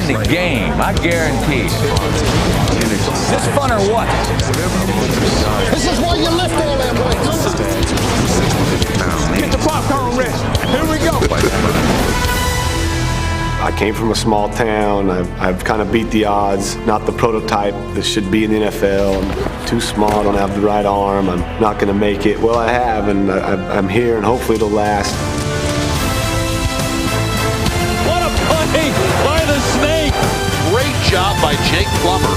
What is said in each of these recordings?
win the game, I guarantee it. This fun or what? This is why you lift all them weights. Get the popcorn ready. Here we go. I came from a small town. I've kind of beat the odds. Not the prototype that should be in the NFL. I'm too small, I don't have the right arm. I'm not going to make it. Well, I have, and I'm here, and hopefully it'll last. What a punting by the Snake. Great job by Jake Plummer.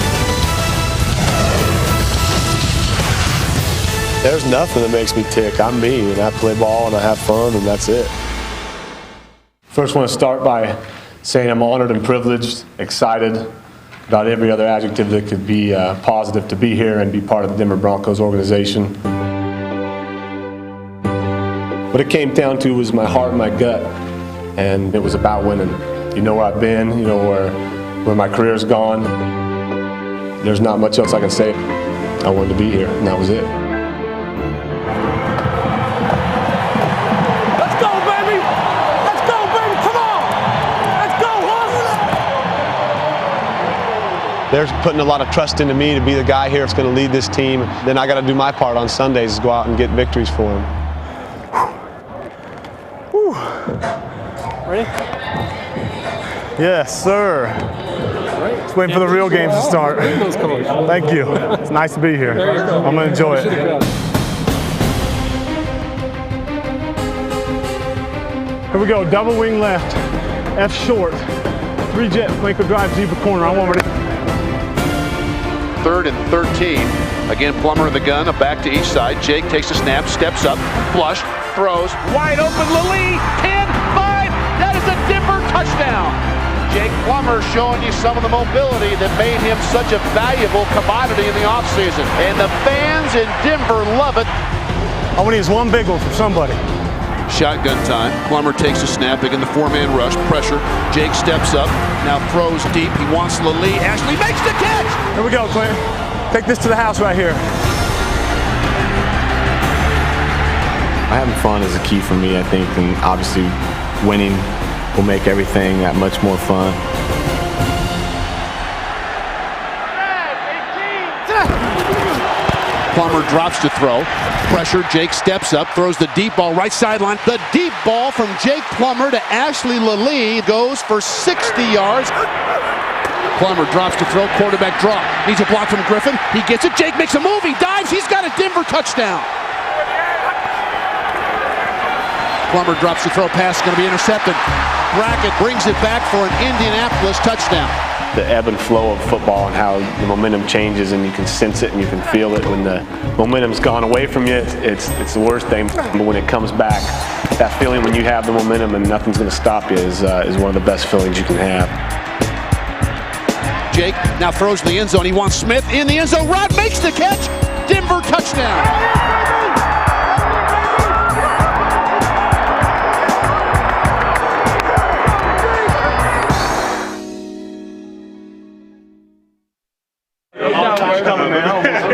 There's nothing that makes me tick. I'm me, and I play ball, and I have fun, and that's it. First, I want to start by saying I'm honored and privileged, excited about every other adjective that could be positive to be here and be part of the Denver Broncos organization. What it came down to was my heart and my gut, and it was about winning. You know where I've been, you know where my career's gone. There's not much else I can say. I wanted to be here, and that was it. They're putting a lot of trust into me to be the guy here that's going to lead this team. Then I got to do my part on Sundays is go out and get victories for them. Whew. Ready? Yes, sir. Just waiting for the real games to start. Thank you. It's nice to be here. I'm going to enjoy it. Here we go. Double wing left. F short. 3-jet flanker drive deeper corner. I'm over. 3rd and 13. Again, Plummer in the gun, a back to each side. Jake takes a snap, steps up, flush, throws. Wide open, Lilly, 10, 5. That is a Denver touchdown. Jake Plummer showing you some of the mobility that made him such a valuable commodity in the offseason. And the fans in Denver love it. All we need is one big one from somebody. Shotgun time. Plummer takes a snap, again the 4-man rush, pressure. Jake steps up, now throws deep. He wants Lilly. Ashley makes the catch. Here we go, Clint. Take this to the house right here. Having fun is a key for me, I think, and obviously winning will make everything that much more fun. Plummer drops to throw. Pressure, Jake steps up, throws the deep ball right sideline. The deep ball from Jake Plummer to Ashley Lilly goes for 60 yards. Plummer drops to throw, quarterback draw. Needs a block from Griffin. He gets it. Jake makes a move. He dives. He's got a Denver touchdown. Plummer drops to throw. Pass going to be intercepted. Brackett brings it back for an Indianapolis touchdown. The ebb and flow of football and how the momentum changes, and you can sense it and you can feel it. When the momentum's gone away from you, it's the worst thing. But when it comes back, that feeling when you have the momentum and nothing's going to stop you is one of the best feelings you can have. Jake now throws in the end zone. He wants Smith in the end zone. Rod makes the catch. Denver touchdown.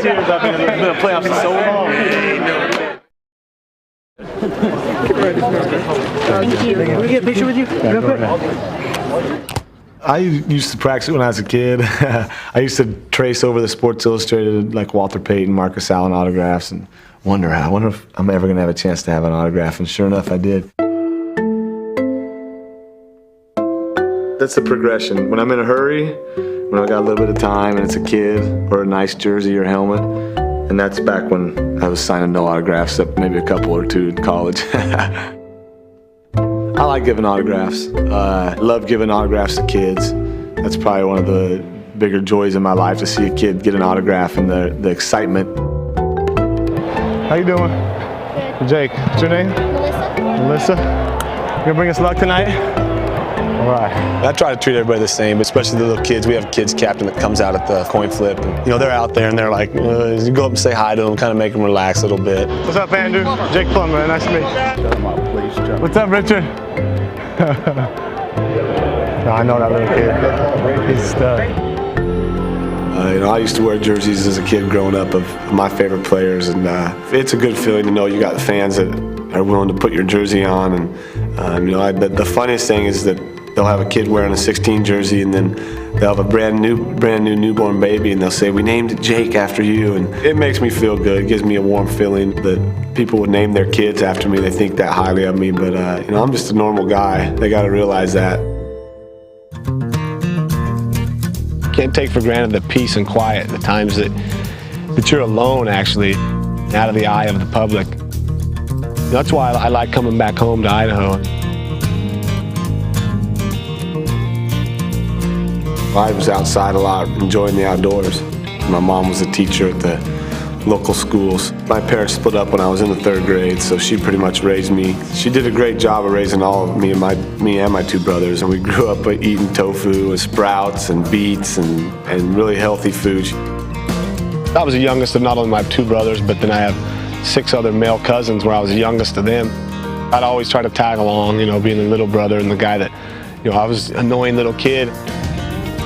Been a playoff for so long. Can we get a picture with you? Real quick? I used to practice when I was a kid. I used to trace over the Sports Illustrated, like Walter Payton, Marcus Allen autographs, and I wonder if I'm ever going to have a chance to have an autograph. And sure enough, I did. That's the progression. When I'm in a hurry, when I got a little bit of time and it's a kid or a nice jersey or helmet, and that's back when I was signing no autographs, except maybe a couple or two in college. I like giving autographs. I love giving autographs to kids. That's probably one of the bigger joys in my life, to see a kid get an autograph and the excitement. How you doing? Good. Jake, what's your name? Melissa. Melissa? You gonna bring us luck tonight? All right. I try to treat everybody the same, especially the little kids. We have a kids captain that comes out at the coin flip. And, you know, they're out there and they're like, you go up and say hi to them, kind of make them relax a little bit. What's up, Andrew? Jake Plummer, nice to meet you. What's up, Richard? No, I know that little kid. He's a stud. I used to wear jerseys as a kid growing up of my favorite players, and it's a good feeling to know you got fans that are willing to put your jersey on. And the funniest thing is that They'll have a kid wearing a 16 jersey, and then they'll have a brand new newborn baby, and they'll say, "We named it Jake after you." And it makes me feel good. It gives me a warm feeling that people would name their kids after me. They think that highly of me, but you know, I'm just a normal guy. They got to realize that. Can't take for granted the peace and quiet, the times that you're alone, actually, out of the eye of the public. That's why I like coming back home to Idaho. I was outside a lot, enjoying the outdoors. My mom was a teacher at the local schools. My parents split up when I was in the 3rd grade, so she pretty much raised me. She did a great job of raising all of me and my 2 brothers, and we grew up eating tofu and sprouts and beets and really healthy food. I was the youngest of not only my 2 brothers, but then I have 6 other male cousins where I was the youngest of them. I'd always try to tag along, you know, being the little brother and the guy that, you know, I was an annoying little kid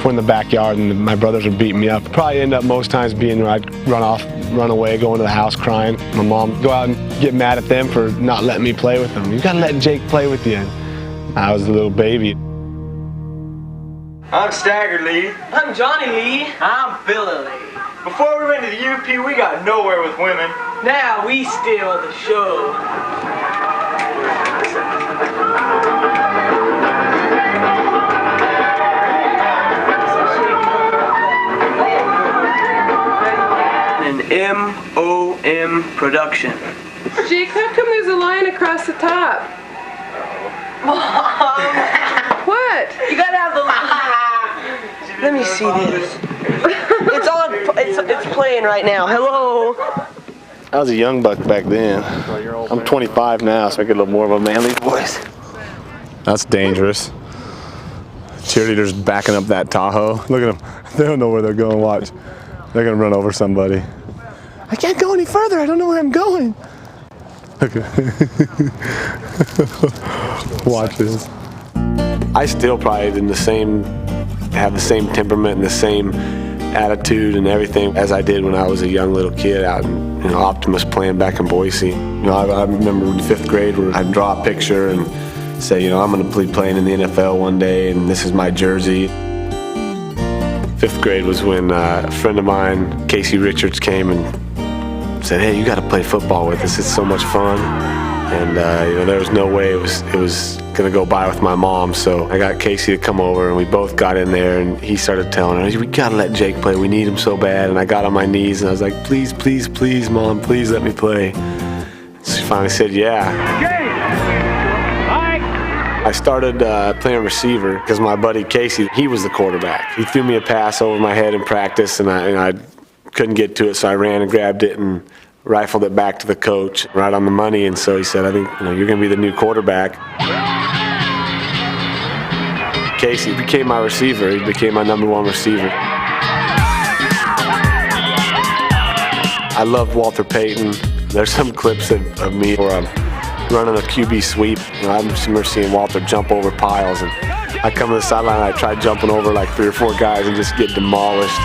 in the backyard, and my brothers would beat me up. Probably end up most times being where I'd run away, go into the house crying. My mom go out and get mad at them for not letting me play with them. You gotta let Jake play with you. And I was a little baby. I'm Stagger Lee. I'm Johnny Lee. I'm Billy Lee. Before we went to the UP, we got nowhere with women. Now we steal the show. An M.O.M. production. Jake, how come there's a line across the top? Mom! What? You gotta have the... Let me see this. It's on. It's playing right now. Hello. I was a young buck back then. I'm 25 now, so I get a little more of a manly voice. That's dangerous. Cheerleaders backing up that Tahoe. Look at them. They don't know where they're going. Watch. They're going to run over somebody. I can't go any further. I don't know where I'm going. Okay. Watch this. I still probably have the same temperament and the same attitude and everything as I did when I was a young little kid out in, you know, Optimus playing back in Boise. You know, I remember in 5th grade where I'd draw a picture and say, you know, I'm going to be playing in the NFL one day, and this is my jersey. 5th grade was when a friend of mine, Casey Richards, came and said, "Hey, you got to play football with us. It's so much fun." And you know, there was no way it was gonna go by with my mom. So I got Casey to come over, and we both got in there, and he started telling her, "We gotta let Jake play. We need him so bad." And I got on my knees and I was like, "Please, please, please, Mom, please let me play." She finally said, "Yeah." I started playing receiver because my buddy Casey, he was the quarterback. He threw me a pass over my head in practice, and I couldn't get to it, so I ran and grabbed it and rifled it back to the coach right on the money. And so he said, "I think, you know, you're going to be the new quarterback." Casey became my receiver. He became my #1 receiver. I love Walter Payton. There's some clips of me where I'm running a QB sweep. You know, I remember seeing Walter jump over piles, and I come to the sideline and I try jumping over like 3 or 4 guys and just get demolished.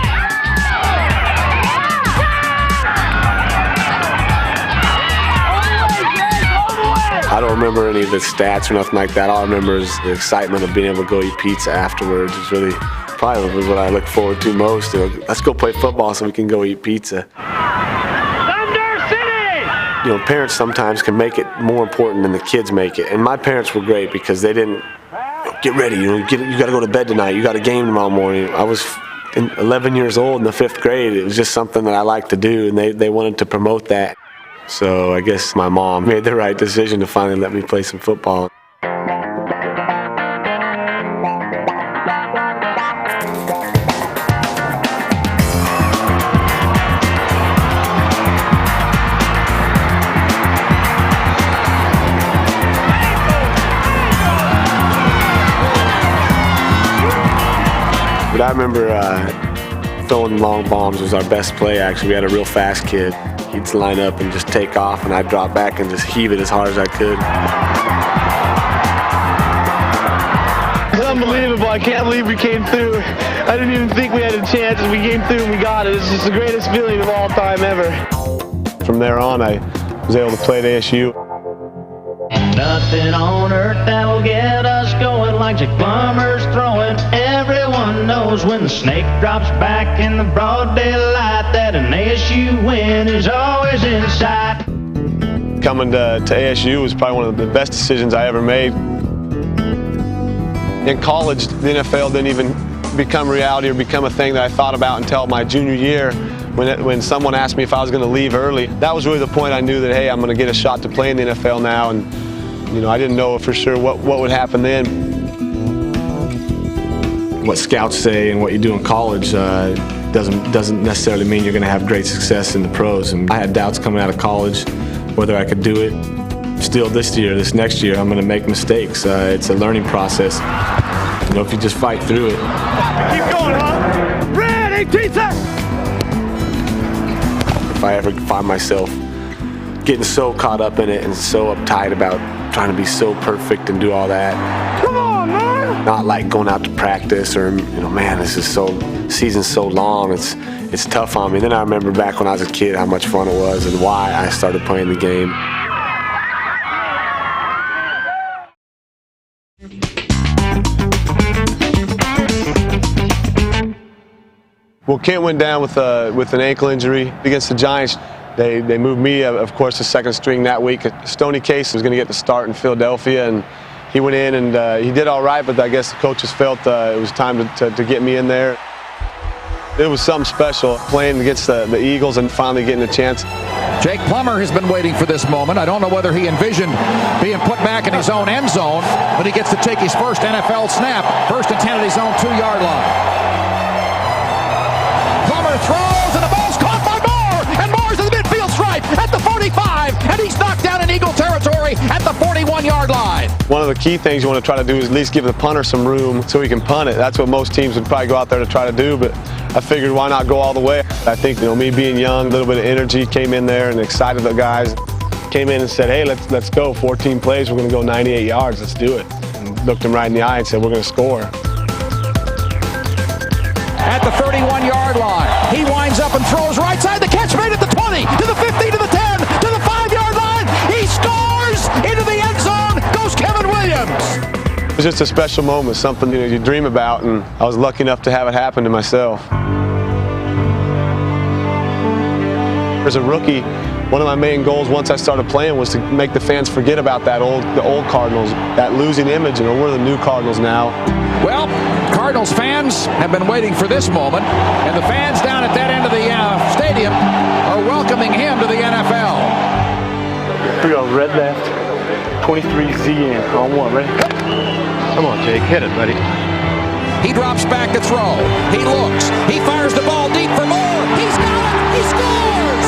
I don't remember any of the stats or nothing like that. All I remember is the excitement of being able to go eat pizza afterwards. It's really probably was what I look forward to most. You know, let's go play football so we can go eat pizza. You know, parents sometimes can make it more important than the kids make it. And my parents were great because they didn't, "Get ready, you got to go to bed tonight. You got a game tomorrow morning." I was 11 years old in the 5th grade. It was just something that I liked to do, and they wanted to promote that. So I guess my mom made the right decision to finally let me play some football. But I remember throwing long bombs was our best play, actually. We had a real fast kid. He'd line up and just take off, and I'd drop back and just heave it as hard as I could. It's unbelievable. I can't believe we came through. I didn't even think we had a chance, and we came through and we got it. It's just the greatest feeling of all time ever. From there on, I was able to play at ASU. Nothing on earth that'll get us going like Jake Plummer's throwing. Everyone knows when the snake drops back in the broad daylight that an ASU win is always in sight. Coming to ASU was probably one of the best decisions I ever made. In college, the NFL didn't even become reality or become a thing that I thought about until my junior year when someone asked me if I was going to leave early. That was really the point I knew that, hey, I'm going to get a shot to play in the NFL now. And you know, I didn't know for sure what would happen then. What scouts say and what you do in college doesn't necessarily mean you're going to have great success in the pros. And I had doubts coming out of college whether I could do it. Still this next year, I'm going to make mistakes. It's a learning process. You know, if you just fight through it. Keep going, huh? Red, 18 seconds! If I ever find myself getting so caught up in it and so uptight about trying to be so perfect and do all that. Come on, man! Not like going out to practice or, you know, man, season's so long, it's tough on me. Then I remember back when I was a kid how much fun it was and why I started playing the game. Well, Kent went down with an ankle injury against the Giants. They moved me, of course, to second string that week. Stoney Case was going to get the start in Philadelphia, and he went in and he did all right, but I guess the coaches felt it was time to get me in there. It was something special playing against the Eagles and finally getting a chance. Jake Plummer has been waiting for this moment. I don't know whether he envisioned being put back in his own end zone, but he gets to take his first NFL snap. First and 10 at his own 2-yard line. Plummer throws, and the ball's caught by Moore, and Moore's in the midfield stripe at the 45, and he's knocked down in Eagle territory at the 41-yard line. One of the key things you want to try to do is at least give the punter some room so he can punt it. That's what most teams would probably go out there to try to do, but I figured why not go all the way. I think, you know, me being young, a little bit of energy came in there and excited the guys. Came in and said, hey, let's go. 14 plays, we're going to go 98 yards. Let's do it. And looked him right in the eye and said, we're going to score. At the 31-yard line, he winds up and throws right side. The catch made at the 20, to the 15, to the 10, to the 5-yard line. He scores into the end zone. Goes Kevin Williams. It was just a special moment, something you dream about, and I was lucky enough to have it happen to myself. As a rookie, one of my main goals once I started playing was to make the fans forget about the old Cardinals, that losing image. You know, we're the new Cardinals now. Well, Cardinals fans have been waiting for this moment, and the fans down at that end of the stadium are welcoming him to the NFL. Here we go, red left, 23Z in, on one, ready? Come on, Jake, hit it, buddy. He drops back to throw. He looks. He fires the ball deep for Moore. He's got it. He scores!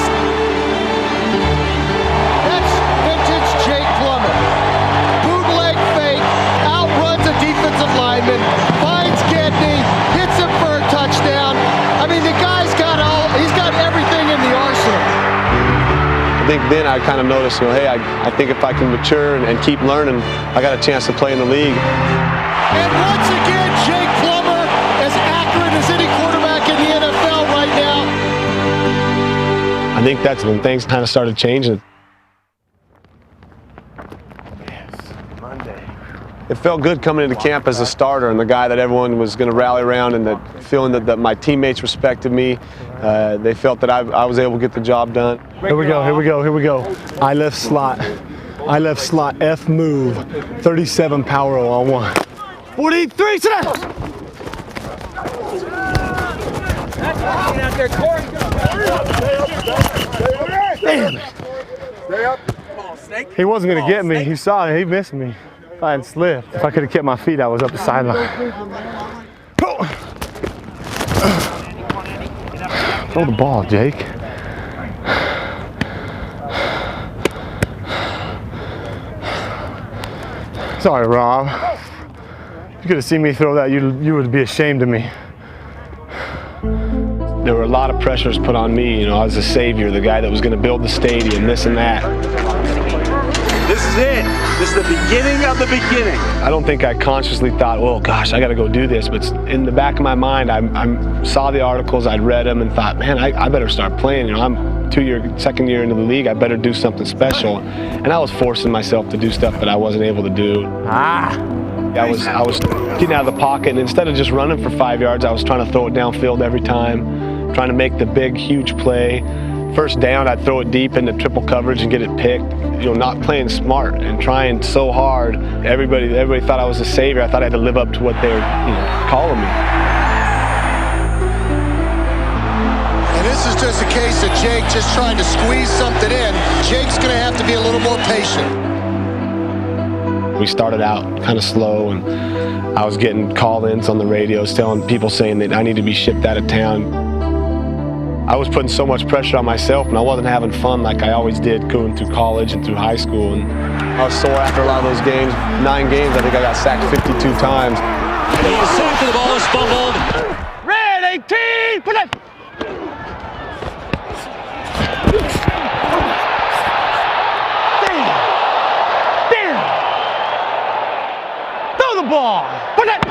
That's vintage Jake Plummer. Bootleg fake, outruns a defensive lineman, finds Gedney, hits him for a touchdown. I mean, the guy's he's got everything in the arsenal. I think then I kind of noticed, you know, hey, I think if I can mature and keep learning, I got a chance to play in the league. And once again, Jake Plummer, as accurate as any quarterback in the NFL right now. I think that's when things kind of started changing. It felt good coming into camp as a starter and the guy that everyone was going to rally around, and that feeling that my teammates respected me. They felt that I was able to get the job done. Here we go, here we go, here we go. I left slot F move, 37 power on one. 43 snaps! Damn it. He wasn't going to get me. He saw it. He missed me. If I hadn't slipped, if I could have kept my feet, I was up the sideline. Throw the ball, Jake. Sorry, Rob. If you could have seen me throw that, you would be ashamed of me. There were a lot of pressures put on me. You know, I was the savior, the guy that was going to build the stadium, this and that. This is is it. This is the beginning of the beginning. I don't think I consciously thought, oh gosh, I got to go do this. But in the back of my mind, I saw the articles, I'd read them, and thought, man, I better start playing. You know, I'm second year into the league. I better do something special. And I was forcing myself to do stuff that I wasn't able to do. I was getting out of the pocket, and instead of just running for 5 yards, I was trying to throw it downfield every time, trying to make the big, huge play. First down, I'd throw it deep into triple coverage and get it picked. You know, not playing smart and trying so hard. Everybody thought I was a savior. I thought I had to live up to what they were, calling me. And this is just a case of Jake just trying to squeeze something in. Jake's going to have to be a little more patient. We started out kind of slow, and I was getting call-ins on the radios telling people saying that I need to be shipped out of town. I was putting so much pressure on myself, and I wasn't having fun like I always did going through college and through high school. And I was sore after a lot of those games. 9 games, I think I got sacked 52 times. He's sacked and the ball is fumbled. Red 18, put it. Damn. Throw the ball. Put it.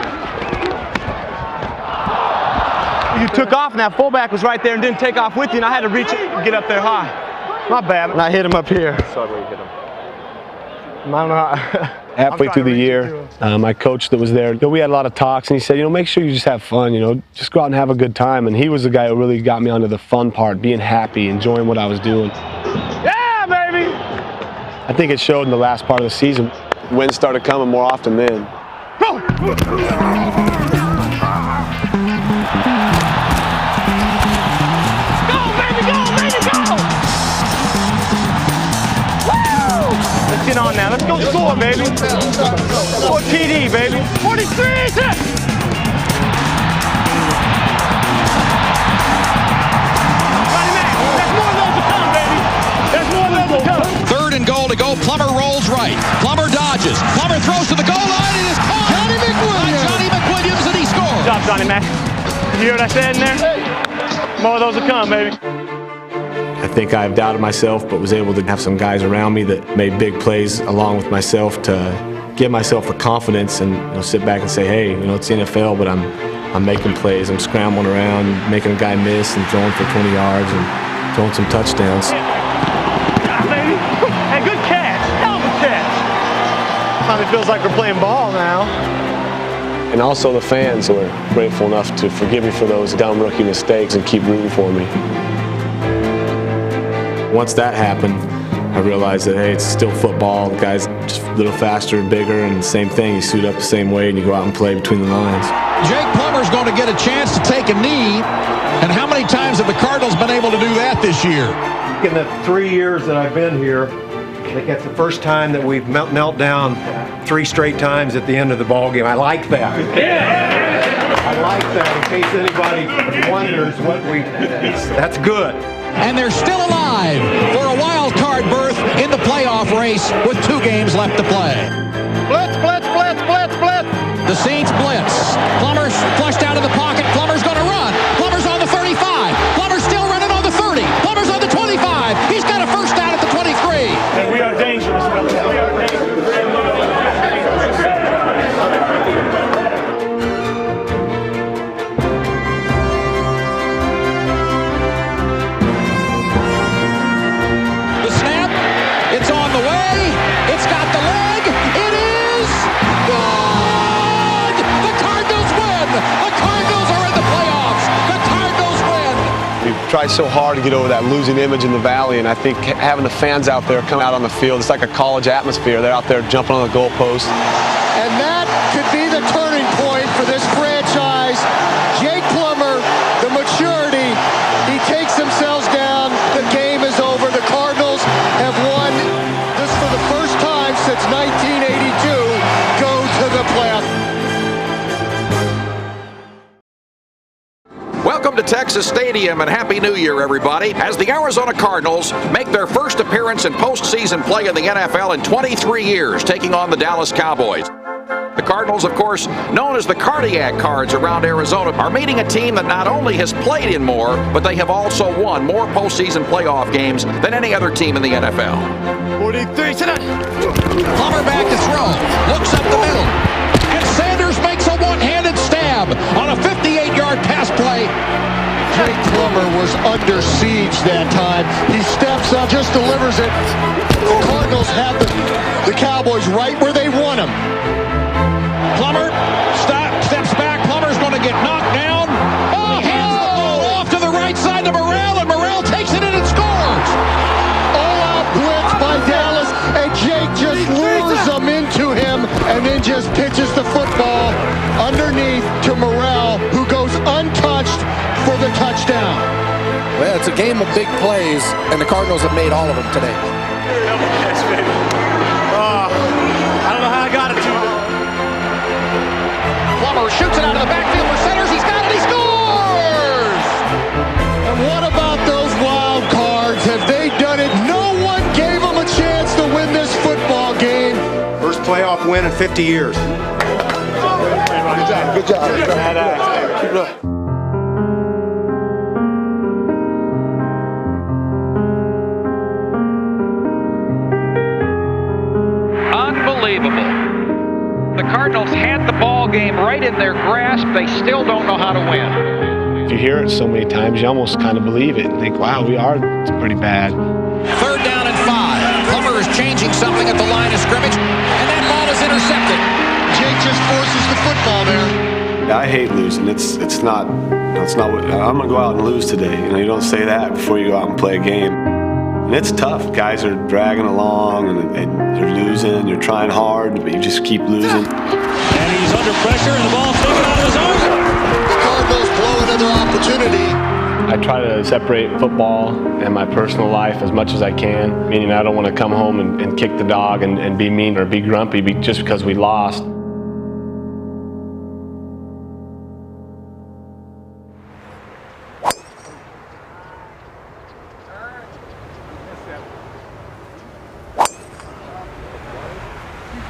You took off, and that fullback was right there and didn't take off with you, and I had to reach it and get up there high. My bad. And I hit him up here. Sorry where you hit him. I don't know how. Halfway through the year, my coach that was there, we had a lot of talks, and he said, make sure you just have fun, just go out and have a good time. And he was the guy who really got me onto the fun part, being happy, enjoying what I was doing. Yeah, baby! I think it showed in the last part of the season. Wins started coming more often then. Go! Get on now. Let's go score, baby. Score TD, baby. 43, hit it! Ronnie Mac, there's more of those to come, baby. There's more of those to come. 3rd and goal to go. Plummer rolls right. Plummer dodges. Plummer throws to the goal line. It is caught. Johnny McWilliams, and he scores. Good job, Johnny Mac. You hear what I said in there? More of those to come, baby. I think I've doubted myself, but was able to have some guys around me that made big plays along with myself to give myself the confidence and sit back and say, hey, it's the NFL, but I'm making plays. I'm scrambling around, making a guy miss and throwing for 20 yards and throwing some touchdowns. Baby. Hey, good catch. Hell of a catch. Finally feels like we're playing ball now. And also the fans who are grateful enough to forgive me for those dumb rookie mistakes and keep rooting for me. Once that happened, I realized that, hey, it's still football. The guy's just a little faster and bigger, and the same thing. You suit up the same way, and you go out and play between the lines. Jake Plummer's going to get a chance to take a knee. And how many times have the Cardinals been able to do that this year? In the 3 years that I've been here, I think that's the first time that we've knelt down 3 straight times at the end of the ball game. I like that. Yeah. I like that. In case anybody wonders that's good. And they're still alive for a wild card berth in the playoff race with 2 games left to play. Blitz, blitz, blitz, blitz, blitz. The Saints blitz. Plummer's flushed out of the pocket. Plummer's going to run. Plummer's on the 35. Plummer's still running on the 30. Plummer's on the 25. He's got a first down at the 23. And we are dangerous, brothers. We are dangerous. Tried so hard to get over that losing image in the Valley, and I think having the fans out there come out on the field, it's like a college atmosphere. They're out there jumping on the goalpost. And that could be the turning point for this franchise. Jake Plummer, the maturity, he takes themselves down. The game is over. The Cardinals have won this for the first time since 1982. Go to the playoffs. Welcome to Texas Stadium and Happy New Year, everybody, as the Arizona Cardinals make their first appearance in postseason play in the NFL in 23 years, taking on the Dallas Cowboys. The Cardinals, of course, known as the Cardiac Cards around Arizona, are meeting a team that not only has played in more, but they have also won more postseason playoff games than any other team in the NFL. 43, sit down. Plummer back to throw. Looks up the middle. And Sanders makes a one-handed stab on a 58-yard pass play. Jake Plummer was under siege that time. He steps up, just delivers it. The Cardinals have the Cowboys right where they want them. Plummer steps back. Plummer's going to get knocked down. Oh, he hands the ball off to the right side to Morrell, and Morrell takes it in and scores. All-out blitz by Dallas, and Jake just lures them into him and then just pitches the football underneath to Morrell, who goes untouched for the touchdown. Well, it's a game of big plays, and the Cardinals have made all of them today. I don't know how I got it to you. Plummer shoots it out of the backfield for Centers. He's got it. He scores! And what about those wild cards? Have they done it? No one gave them a chance to win this football game. First playoff win in 50 years. Good job. Keep it up. Unbelievable. The Cardinals had the ball game right in their grasp. They still don't know how to win. If you hear it so many times, you almost kind of believe it and think, wow, it's pretty bad. 3rd down and 5. Plummer is changing something at the line of scrimmage, and that ball is intercepted. Jake just forces the football there. I hate losing. It's not what I'm gonna go out and lose today. You don't say that before you go out and play a game. And it's tough. Guys are dragging along and you're losing, you're trying hard, but you just keep losing. And he's under pressure and the ball's taken out of his arms. The Cardinals blow another opportunity. I try to separate football and my personal life as much as I can, meaning I don't want to come home and kick the dog and be mean or be grumpy just because we lost.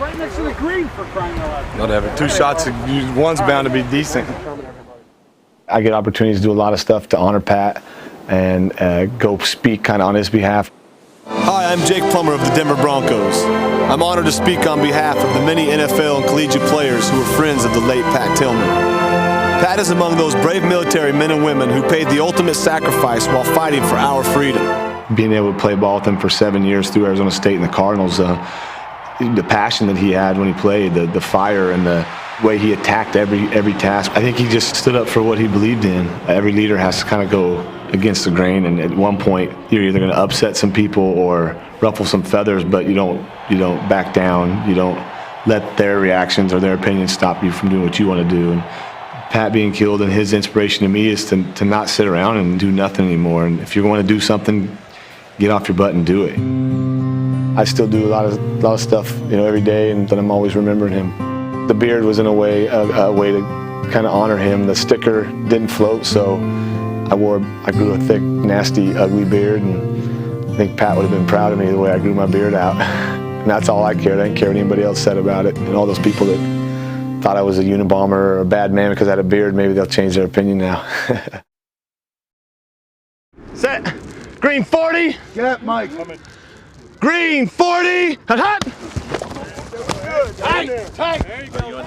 Right next to the green for crying out loud. Whatever. 2 shots, one's bound to be decent. I get opportunities to do a lot of stuff to honor Pat and go speak kind of on his behalf. Hi, I'm Jake Plummer of the Denver Broncos. I'm honored to speak on behalf of the many NFL and collegiate players who were friends of the late Pat Tillman. Pat is among those brave military men and women who paid the ultimate sacrifice while fighting for our freedom. Being able to play ball with him for 7 years through Arizona State and the Cardinals, the passion that he had when he played, the fire and the way he attacked every task. I think he just stood up for what he believed in. Every leader has to kind of go against the grain, and at one point you're either going to upset some people or ruffle some feathers, but you don't back down. You don't let their reactions or their opinions stop you from doing what you want to do. And Pat being killed, and his inspiration to me is to not sit around and do nothing anymore. And if you want to do something, get off your butt and do it. I still do a lot of stuff, every day, and then I'm always remembering him. The beard was in a way to kind of honor him. The sticker didn't float, so I grew a thick, nasty, ugly beard, and I think Pat would have been proud of me the way I grew my beard out. And that's all I cared. I didn't care what anybody else said about it. And all those people that thought I was a Unabomber or a bad man because I had a beard, maybe they'll change their opinion now. Set. Green 40. Get Mike. Green 40. Hut hut. Tight. There you go.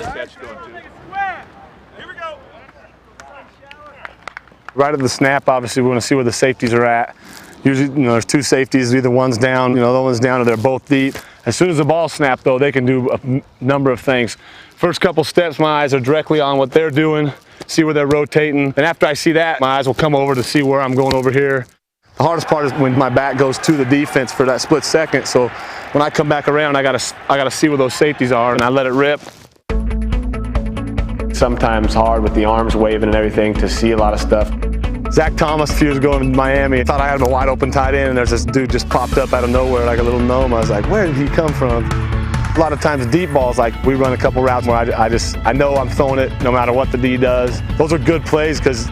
Here we go. Right at the snap, obviously, we want to see where the safeties are at. Usually, there's 2 safeties, either one's down, the other one's down, or they're both deep. As soon as the ball snapped, though, they can do a number of things. First couple steps, my eyes are directly on what they're doing, see where they're rotating. And after I see that, my eyes will come over to see where I'm going over here. The hardest part is when my back goes to the defense for that split second. So when I come back around, I gotta see where those safeties are, and I let it rip. Sometimes hard with the arms waving and everything to see a lot of stuff. Zach Thomas a few years ago in Miami, I thought I had him a wide open tight end, and there's this dude just popped up out of nowhere like a little gnome. I was like, where did he come from? A lot of times deep balls, like we run a couple routes where I know I'm throwing it no matter what the D does. Those are good plays because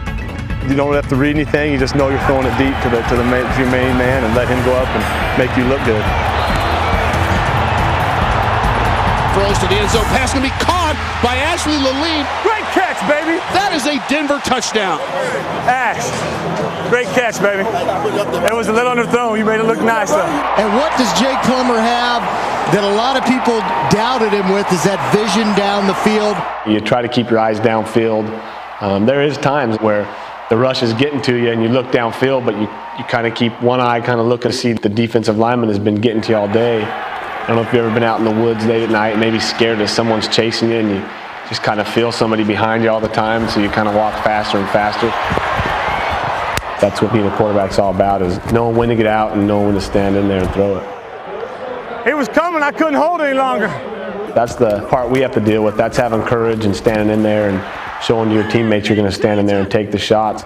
you don't have to read anything. You just know you're throwing it deep to your main man and let him go up and make you look good. Throws to the end zone. Pass going to be caught by Ashley Laline. Great catch, baby. That is a Denver touchdown. Ash, great catch, baby. It was a little underthrown. You made it look nice, though. And what does Jake Plummer have? that a lot of people doubted him with is that vision down the field. You try to keep your eyes downfield. There is times where the rush is getting to you and you look downfield, but you kind of keep one eye kind of looking to see the defensive lineman has been getting to you all day. I don't know if you've ever been out in the woods late at night, maybe scared that someone's chasing you and you just kind of feel somebody behind you all the time, so you kind of walk faster and faster. That's what being a quarterback's all about, is knowing when to get out and knowing when to stand in there and throw it. He was coming, I couldn't hold it any longer. That's the part we have to deal with. That's having courage and standing in there and showing to your teammates you're going to stand in there and take the shots.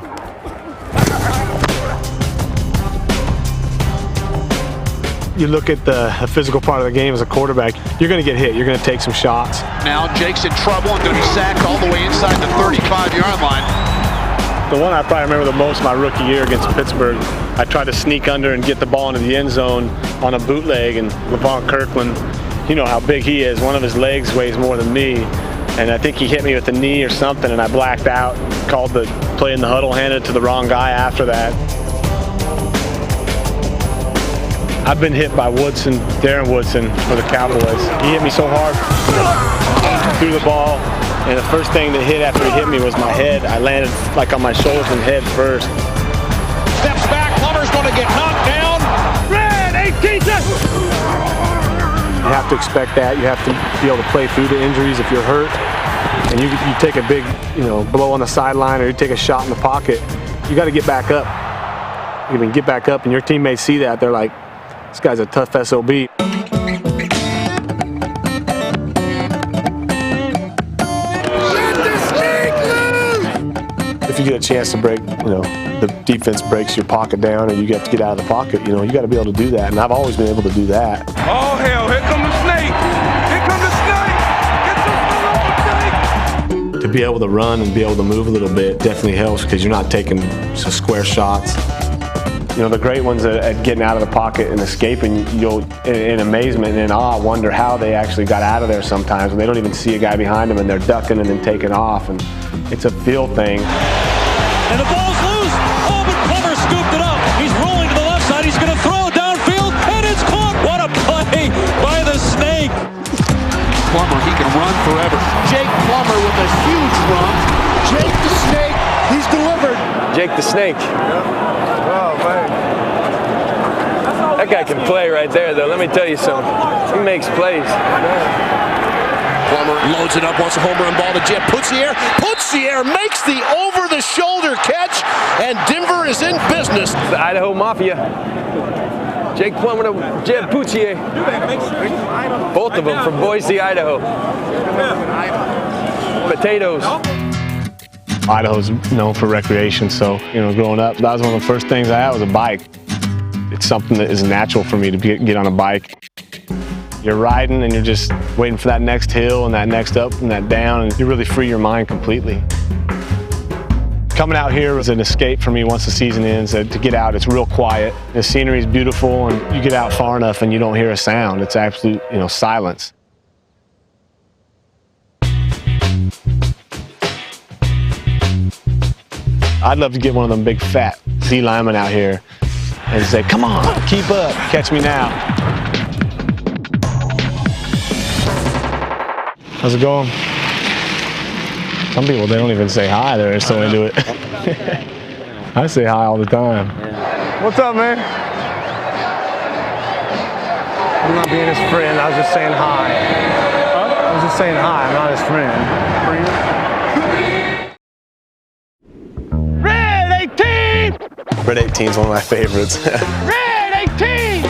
You look at the physical part of the game as a quarterback, you're going to get hit. You're going to take some shots. Now Jake's in trouble and going to be sacked all the way inside the 35-yard line. The one I probably remember the most my rookie year against Pittsburgh, I tried to sneak under and get the ball into the end zone on a bootleg, and LeVon Kirkland, you know how big he is. One of his legs weighs more than me. And I think he hit me with the knee or something, and I blacked out, called the play in the huddle, handed it to the wrong guy after that. I've been hit by Woodson, Darren Woodson, for the Cowboys. He hit me so hard, threw the ball, and the first thing that hit after he hit me was my head. I landed like on my shoulders and head first. Steps back, Plummer's going to get knocked down. Red 18. You have to expect that. You have to be able to play through the injuries if you're hurt. And you take a big, blow on the sideline, or you take a shot in the pocket, you got to get back up. You can get back up, and your teammates see that. They're like, this guy's a tough SOB. If you get a chance to break, the defense breaks your pocket down and you have to get out of the pocket, you got to be able to do that. And I've always been able to do that. Oh, hell, here come the snake. Here come the snake. Get the snake. To be able to run and be able to move a little bit definitely helps, because you're not taking square shots. The great ones at getting out of the pocket and escaping, you'll, in amazement and in awe, wonder how they actually got out of there sometimes when they don't even see a guy behind them and they're ducking and then taking off. And it's a feel thing. And the ball's loose. Oh, but Plummer scooped it up. He's rolling to the left side. He's going to throw downfield, and it's caught. What a play by the Snake. Plummer, he can run forever. Jake Plummer with a huge run. Jake the Snake, he's delivered. Jake the Snake. Oh, man. That guy can play right there, though. Let me tell you something. He makes plays. Plummer loads it up, wants a home run ball to Jeb Putsier. Putsier makes the over-the-shoulder catch, and Denver is in business. It's the Idaho Mafia. Jake Plummer to Jeb Putsier. Both of them from Boise, Idaho. Potatoes. Idaho's known for recreation, so growing up, that was one of the first things I had was a bike. It's something that is natural for me to get on a bike. You're riding and you're just waiting for that next hill and that next up and that down, and you really free your mind completely. Coming out here was an escape for me once the season ends. To get out, it's real quiet. The scenery is beautiful, and you get out far enough and you don't hear a sound. It's absolute, silence. I'd love to get one of them big fat D linemen out here and say, come on, keep up, catch me now. How's it going? Some people, they don't even say hi, they're so into it. I say hi all the time. What's up, man? I'm not being his friend, I was just saying hi. I was just saying hi, I'm not his friend. Red 18 is one of my favorites. Red 18!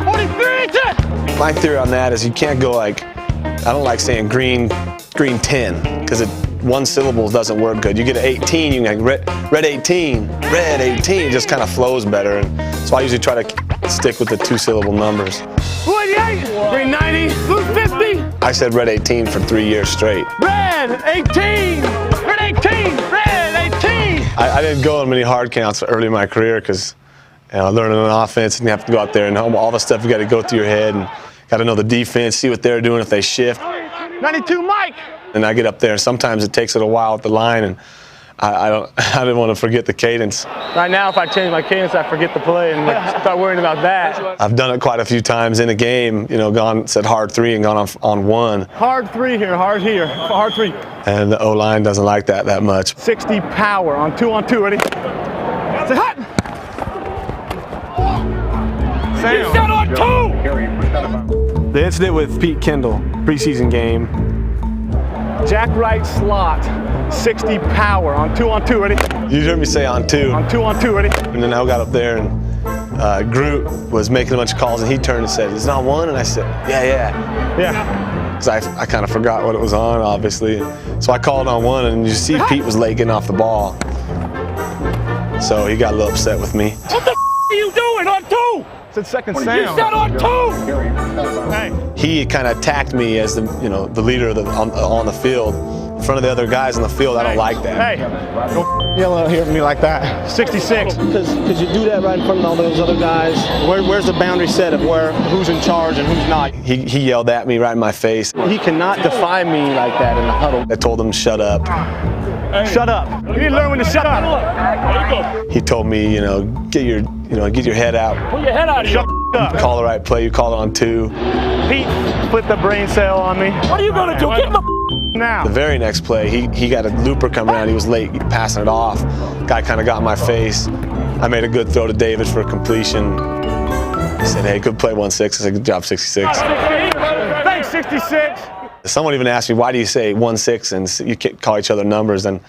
43! My theory on that is you can't go I don't like saying green 10, because one syllable doesn't work good. You get an 18, you can red 18, red 18, it just kind of flows better. And so I usually try to stick with the 2-syllable numbers. 48, green 90, blue 50. I said red 18 for 3 years straight. Red 18, red 18, red 18. I didn't go on many hard counts early in my career because learning an offense and you have to go out there and all the stuff you got to go through your head and got to know the defense, see what they're doing if they shift. 92 Mike. And I get up there and sometimes it takes it a while at the line, and I didn't want to forget the cadence. Right now, if I change my cadence, I forget the play and start worrying about that. I've done it quite a few times in a game, you know, said hard three and gone on one. Hard three here, hard three. And the O-line doesn't like that much. 60 power on 2-on-2, ready? Say hot! Sam. You shot on 2! The incident with Pete Kendall, preseason game. Jack right slot, 60 power on 2-on-2, ready? You heard me say on 2. On 2-on-2, ready? And then I got up there and Groot was making a bunch of calls and he turned and said, "Is it on 1?" And I said, yeah. Because I kind of forgot what it was on, obviously. So I called on 1 and you see Pete was late getting off the ball. So he got a little upset with me. What the are you doing on 2? It's second sound. You said on 2! Hey. He kind of attacked me as the leader of on the field. In front of the other guys on the field, I don't like that. Hey, don't yell out here at me like that. 66. Because you do that right in front of all those other guys. Where's the boundary set of who's in charge and who's not? He yelled at me right in my face. He cannot defy me like that in the huddle. I told him, "Shut up." Shut up. You need to learn when to shut up. He told me, get your head out. Pull your head out of here. Shut up. Call the right play. You call it on 2. Pete flipped the brain cell on me. What are you gonna do? Get the now. The very next play, he got a looper coming around. He was late passing it off. Guy kind of got in my face. I made a good throw to David for a completion. He said, "Hey, good play, 1-6." I said, "Good job, 66." Thanks, 66. Someone even asked me, "Why do you say 1-6 and you can't call each other numbers?" And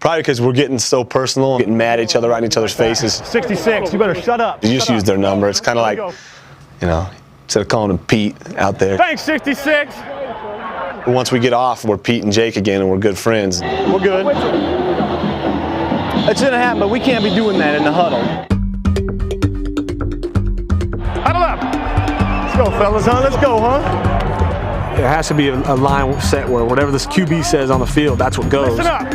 probably because we're getting so personal, getting mad at each other, right in each other's faces. 66, you better shut up. You just use their number. It's kind of like, instead of calling him Pete out there. Thanks, 66. Once we get off, we're Pete and Jake again, and we're good friends. We're good. It's gonna happen, but we can't be doing that in the huddle. Huddle up. Let's go, fellas, huh? Let's go, huh? There has to be a line set where whatever this QB says on the field, that's what goes. Listen up.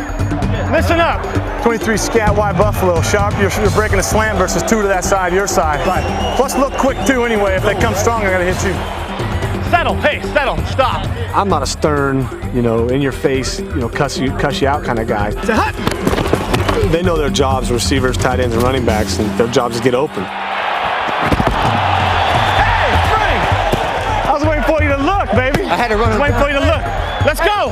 Listen up. 23 scat wide Buffalo. Sharp, you're breaking a slant versus 2 to that side, your side. Right. Plus look quick too anyway. If they come strong, I gotta hit you. Settle, hey, settle, stop. I'm not a stern, in your face, cuss you out kind of guy. They know their jobs, receivers, tight ends, and running backs, and their jobs is get open. Hey, Frank! I was waiting for you to look, baby. I had to run. I was waiting for you to look. Let's go.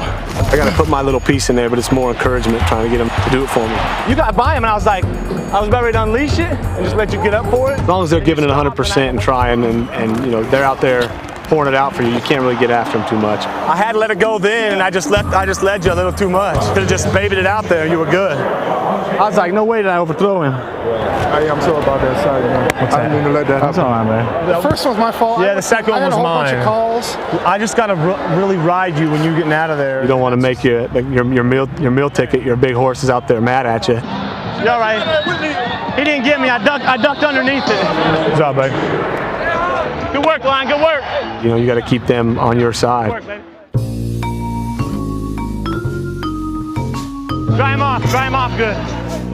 I got to put my little piece in there, but it's more encouragement trying to get them to do it for me. You got by him, and I was about ready to unleash it and just let you get up for it. As long as they're giving it 100% and trying, and they're out there pouring it out for you, you can't really get after them too much. I had to let it go then, and I just led you a little too much. Could have just babied it out there. You were good. I was like, no way did I overthrow him. Hey, I'm sorry about that. Sorry, man. I didn't mean to let that happen. That's all right, man. The first one was my fault. Yeah, the second one was mine. I had a whole bunch of calls. I just gotta really ride you when you're getting out of there. You don't want to make your meal ticket. Your big horse is out there mad at you. You all right? He didn't get me. I ducked underneath it. Good job, baby. Good work, Lion. Good work. You got to keep them on your side. Good work, baby. Dry him off good.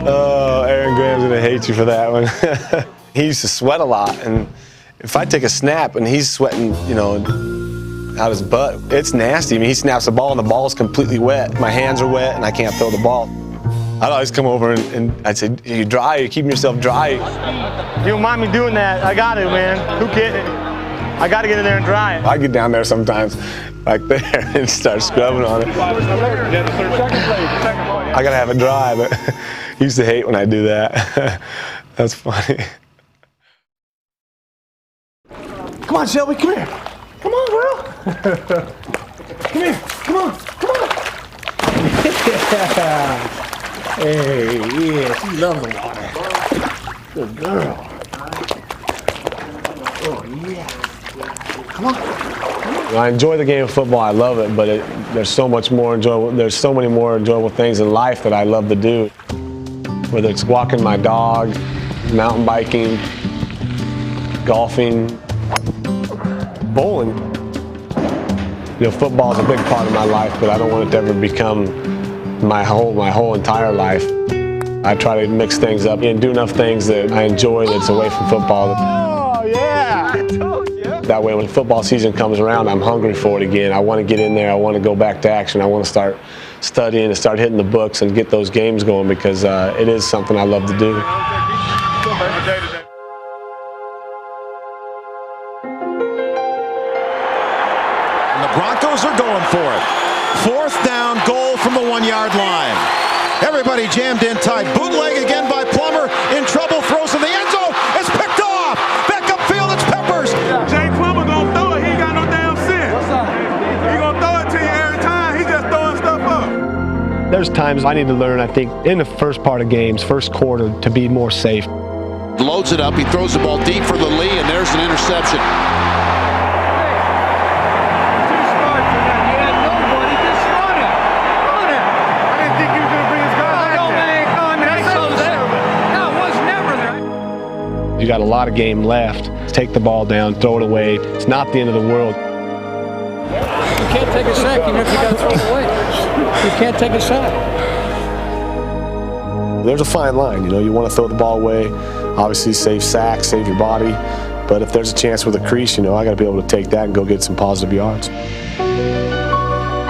Oh, Aaron Graham's gonna hate you for that one. He used to sweat a lot, and if I take a snap and he's sweating, out his butt, it's nasty. I mean, he snaps the ball and the ball is completely wet. My hands are wet and I can't throw the ball. I'd always come over and I'd say, "Are you dry? Are you keeping yourself dry?" You don't mind me doing that? I got to, man. Who kidding? I got to get in there and dry it. I get down there sometimes, like there, and start scrubbing on it. I gotta have it dry, but he used to hate when I do that. That's funny. Come on, Shelby, come here. Come on, girl. Come here, come on. Hey, yeah, she loves the water. Good girl. Oh, yeah. Come on. I enjoy the game of football. I love it, but there's so much more enjoyable. There's so many more enjoyable things in life that I love to do. Whether it's walking my dog, mountain biking, golfing, bowling. Football is a big part of my life, but I don't want it to ever become my whole entire life. I try to mix things up and do enough things that I enjoy that's away from football. Oh yeah! I told you. That way when football season comes around, I'm hungry for it again. I want to get in there. I want to go back to action. I want to start studying and start hitting the books and get those games going because it is something I love to do. And the Broncos are going for it. 4th down, goal from the 1-yard line. Everybody jammed in tight. Bootleg again by Plummer. In trouble, throws in the end zone. It's picked off. Back upfield, it's Peppers. Jake Plummer gonna throw it. He ain't got no damn sense. He gonna throw it to you every time. He just throwing stuff up. There's times I need to learn, I think, in the first part of games, first quarter, to be more safe. Loads it up. He throws the ball deep for the Lee, and there's an interception. You got a lot of game left. Take the ball down, throw it away. It's not the end of the world. You can't take a sack even if you got to throw it away. You can't take a sack. There's a fine line, you know. You want to throw the ball away. Obviously, save sacks, save your body. But if there's a chance with a crease, you know, I got to be able to take that and go get some positive yards.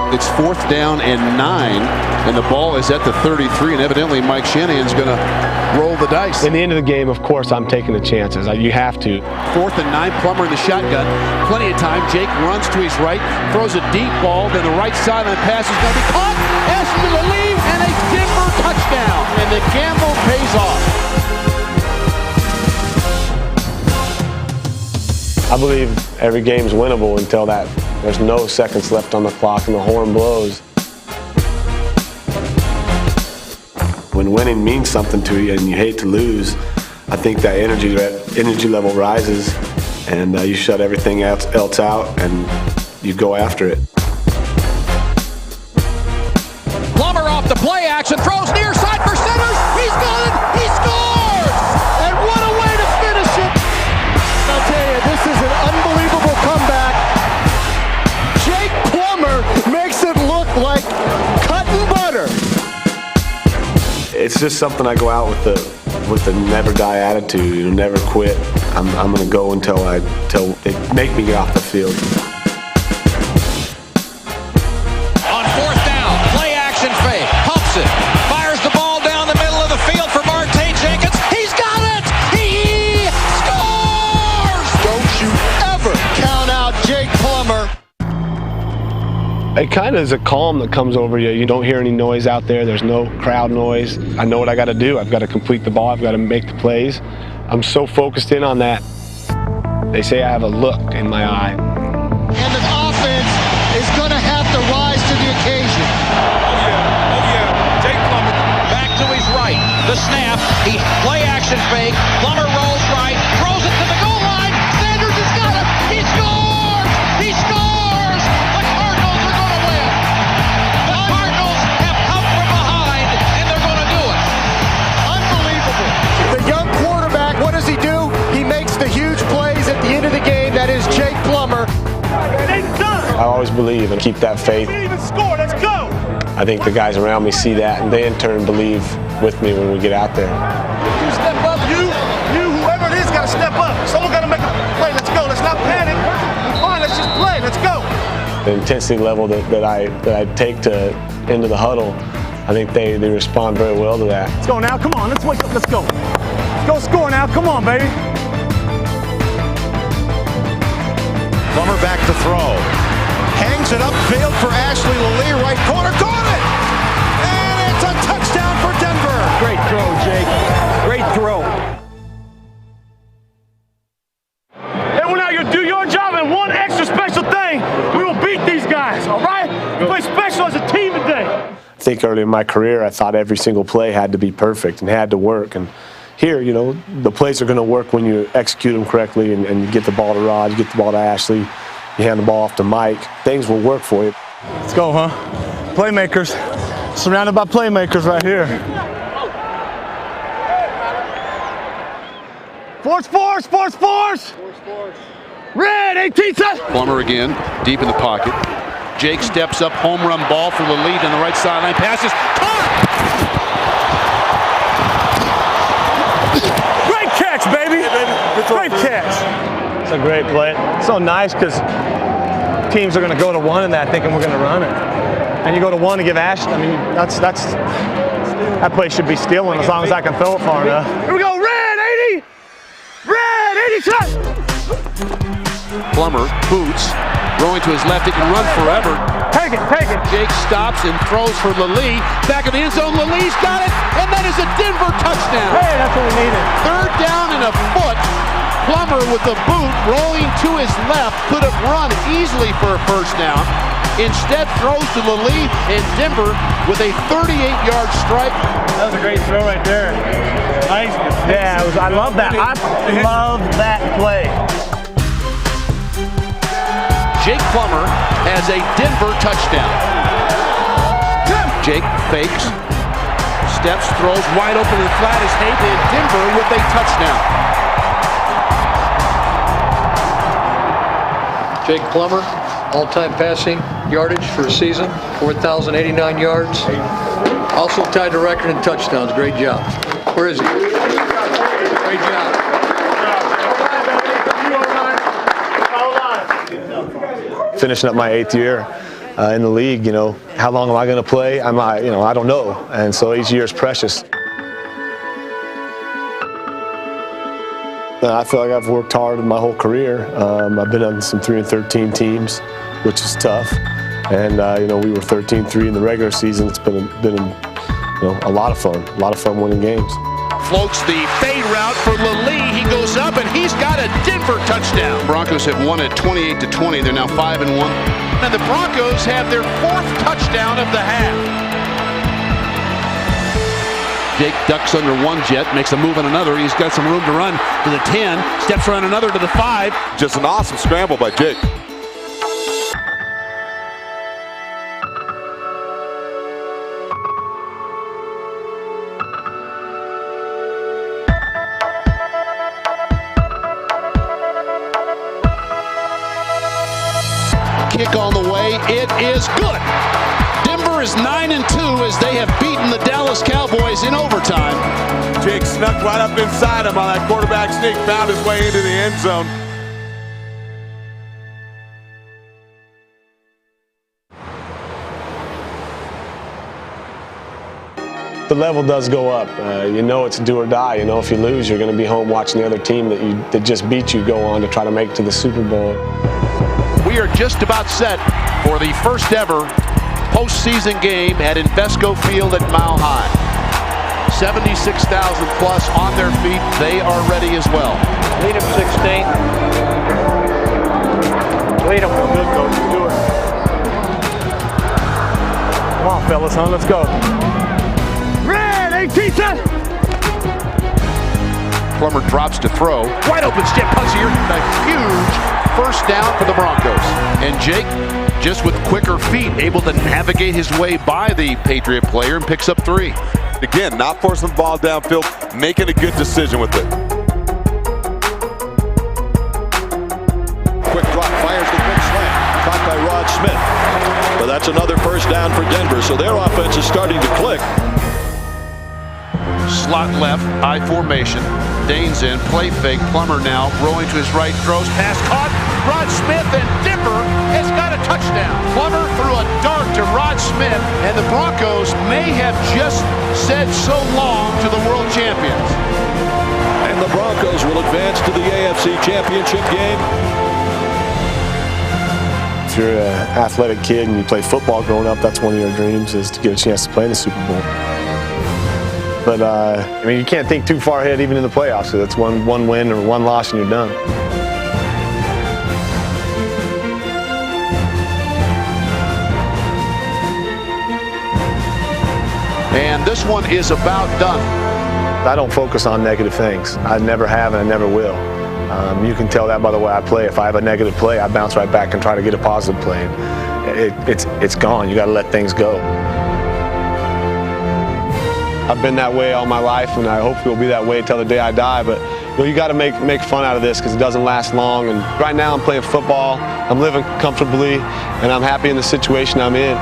It's 4th down and 9, and the ball is at the 33, and evidently Mike Shanahan's going to roll the dice. In the end of the game, of course, I'm taking the chances. You have to. 4th and 9, Plummer in the shotgun. Plenty of time. Jake runs to his right, throws a deep ball, then the right sideline pass is going to be caught. Ashes to the lead, and a Denver touchdown. And the gamble pays off. I believe every game's winnable until there's no seconds left on the clock and the horn blows. When winning means something to you and you hate to lose, I think that energy level rises and you shut everything else out and you go after it. Plummer off the play action, throws near side for center. He's got it. He scores! And what a way to finish it! I'll tell you, this is an unbelievable comeback. Jake Plummer makes it look like cut and butter. It's just something I go out with the never die attitude. You know, never quit. I'm going to go until they make me get off the field. On 4th down, play action fake, pumps it, fires the ball down the middle of the field for Marte Jenkins. He's got it! He scores! Don't you ever count out Jake Plummer. It kind of is a calm that comes over you. You don't hear any noise out there. There's no crowd noise. I know what I got to do. I've got to complete the ball. I've got to make the plays. I'm so focused in on that. They say I have a look in my eye. And the offense is going to have to rise to the occasion. Oh yeah. Jake Plummer back to his right. The snap. He play action fake. Plummer rolls right. Throws it to the goal line. Sanders has got it. He scores! He scores! The Cardinals are going to win. The Cardinals have come from behind, and they're going to do it. Unbelievable. The young quarterback, what does he do? He makes the huge plays at the end of the game. That is Jake Plummer. I always believe and keep that faith. Even score. Let's go. I think the guys around me see that, and they in turn believe with me when we get out there. You step up. You, whoever it is, got to step up. Someone got to make a play. Let's go. Let's not panic. Fine. Let's just play. Let's go. The intensity level that I take to into the huddle, I think they respond very well to that. Let's go now. Come on. Let's wake up. Let's go. Let's go score now. Come on, baby. Plummer back to throw. Hangs it upfield for Ashley Lilly, right corner, caught it! And it's a touchdown for Denver! Great throw, Jake. Great throw. Everyone out here, do your job, and one extra special thing, we will beat these guys, all right? We play special as a team today. I think early in my career, I thought every single play had to be perfect and had to work. And here, you know, the plays are going to work when you execute them correctly and you get the ball to Rod, you get the ball to Ashley, you hand the ball off to Mike. Things will work for you. Let's go, huh? Playmakers. Surrounded by playmakers right here. Force. Red, 18 seconds. Plummer again, deep in the pocket. Jake steps up, home run ball for the lead on the right sideline. Passes, caught! Great catch, baby. Great catch. It's a great play. So nice because teams are going to go to one in that thinking we're going to run it. And you go to one and give Ash, I mean, that play should be stealing as long as I can throw it far enough. Here we go, red 80! Red 80 shot! Plummer boots, throwing to his left, it can run forever. Take it, take it. Jake stops and throws for Lally. Back of the end zone, Lally's got it, and that is a Denver touchdown. Hey, that's what we needed. Third down and a foot. Plummer with the boot rolling to his left could have run easily for a first down. Instead throws to Lally, and Denver with a 38-yard strike. That was a great throw right there. Nice. Yeah, I love that. I love that play. Jake Plummer has a Denver touchdown. Jake fakes, steps, throws wide open and flat as Hayes, and Denver with a touchdown. Jake Plummer, all-time passing yardage for a season, 4,089 yards. Also tied the record in touchdowns. Great job. Where is he? Great job. Finishing up my 8th year in the league, you know, how long am I going to play? I don't know, and so each year is precious. I feel like I've worked hard my whole career. I've been on some 3-13 teams, which is tough, and you know, we were 13-3 in the regular season. It's been a lot of fun winning games. Floats the fade route for Lally. He goes up and he's got a Denver touchdown. Broncos have won at 28-20. They're now 5-1. And the Broncos have their 4th touchdown of the half. Jake ducks under one jet, makes a move on another. He's got some room to run to the 10, steps around another to the 5. Just an awesome scramble by Jake. Kick on the way, it is good. Denver is 9-2 as they have beaten the Dallas Cowboys in overtime. Jake snuck right up inside him on that quarterback sneak, found his way into the end zone. The level does go up. You know it's do or die. You know if you lose, you're going to be home watching the other team that just beat you go on to try to make it to the Super Bowl. We are just about set for the first ever postseason game at Invesco Field at Mile High. 76,000 plus on their feet. They are ready as well. Lead him 16. Lead him. Good, coach. Do it. Come on, fellas, huh? Let's go. Red 18 set. Plummer drops to throw. Wide open step punch here. A huge first down for the Broncos. And Jake, just with quicker feet, able to navigate his way by the Patriot player and picks up 3. Again, not forcing the ball downfield, making a good decision with it. Quick drop, fires the quick slant, caught by Rod Smith. But that's another first down for Denver, so their offense is starting to click. Slot left, I formation. Dane's in, play fake. Plummer now rolling to his right, throws, pass caught. Rod Smith, and Denver has got a touchdown. Plummer threw a dart to Rod Smith, and the Broncos may have just said so long to the world champions. And the Broncos will advance to the AFC Championship game. If you're an athletic kid and you play football growing up, that's one of your dreams is to get a chance to play in the Super Bowl. But, I mean, you can't think too far ahead even in the playoffs. So that's one win or one loss and you're done. And this one is about done. I don't focus on negative things. I never have and I never will. You can tell that by the way I play. If I have a negative play, I bounce right back and try to get a positive play. It's gone. You got to let things go. I've been that way all my life, and I hope it will be that way until the day I die. But you got to make fun out of this because it doesn't last long. And right now I'm playing football. I'm living comfortably, and I'm happy in the situation I'm in.